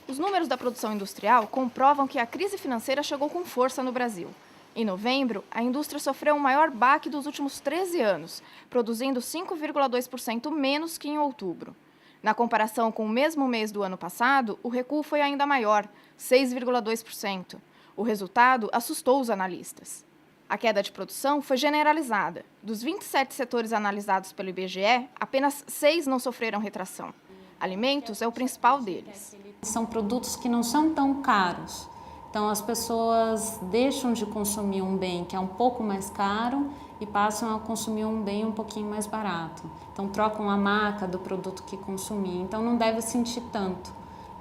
Os números da produção industrial comprovam que a crise financeira chegou com força no Brasil. Em novembro, a indústria sofreu o maior baque dos últimos 13 anos, produzindo 5,2% menos que em outubro. Na comparação com o mesmo mês do ano passado, o recuo foi ainda maior, 6,2%. O resultado assustou os analistas. A queda de produção foi generalizada. Dos 27 setores analisados pelo IBGE, apenas 6 não sofreram retração. Alimentos é o principal deles. São produtos que não são tão caros. Então as pessoas deixam de consumir um bem que é um pouco mais caro e passam a consumir um bem um pouquinho mais barato. Então trocam a marca do produto que consumir. Então não deve sentir tanto,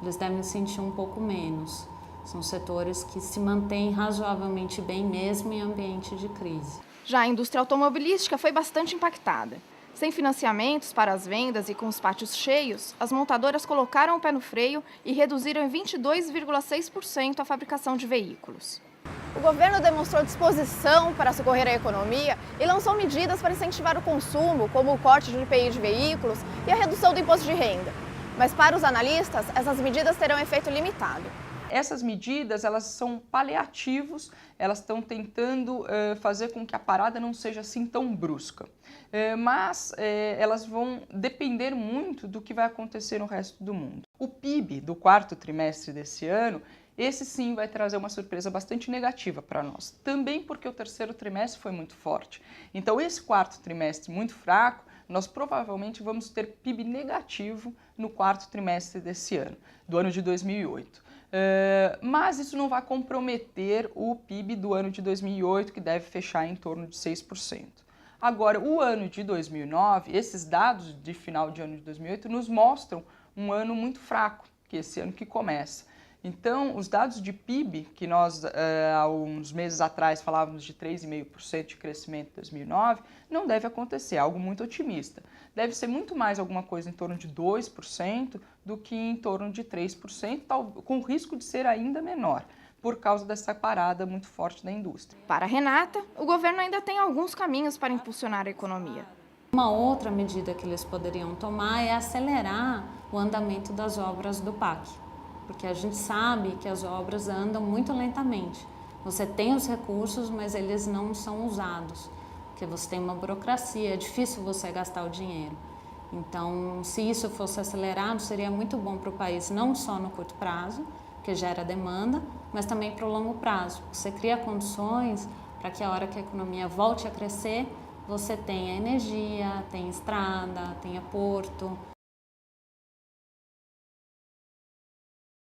eles devem sentir um pouco menos. São setores que se mantêm razoavelmente bem mesmo em ambiente de crise. Já a indústria automobilística foi bastante impactada. Sem financiamentos para as vendas e com os pátios cheios, as montadoras colocaram o pé no freio e reduziram em 22,6% a fabricação de veículos. O governo demonstrou disposição para socorrer a economia e lançou medidas para incentivar o consumo, como o corte de IPI de veículos e a redução do imposto de renda. Mas para os analistas, essas medidas terão efeito limitado. Essas medidas, elas são paliativos, elas estão tentando fazer com que a parada não seja assim tão brusca. Mas elas vão depender muito do que vai acontecer no resto do mundo. O PIB do quarto trimestre desse ano, esse sim vai trazer uma surpresa bastante negativa para nós. Também porque o terceiro trimestre foi muito forte. Então esse quarto trimestre muito fraco, nós provavelmente vamos ter PIB negativo no quarto trimestre desse ano, do ano de 2008. Mas isso não vai comprometer o PIB do ano de 2008, que deve fechar em torno de 6%. Agora, o ano de 2009, esses dados de final de ano de 2008 nos mostram um ano muito fraco, que é esse ano que começa. Então, os dados de PIB, que nós há uns meses atrás falávamos de 3,5% de crescimento em 2009, não deve acontecer, é algo muito otimista. Deve ser muito mais alguma coisa em torno de 2% do que em torno de 3%, com risco de ser ainda menor, por causa dessa parada muito forte da indústria. Para a Renata, o governo ainda tem alguns caminhos para impulsionar a economia. Uma outra medida que eles poderiam tomar é acelerar o andamento das obras do PAC. Porque a gente sabe que as obras andam muito lentamente. Você tem os recursos, mas eles não são usados, porque você tem uma burocracia, é difícil você gastar o dinheiro. Então, se isso fosse acelerado, seria muito bom para o país, não só no curto prazo, que gera demanda, mas também para o longo prazo. Você cria condições para que a hora que a economia volte a crescer, você tenha energia, tenha estrada, tenha porto,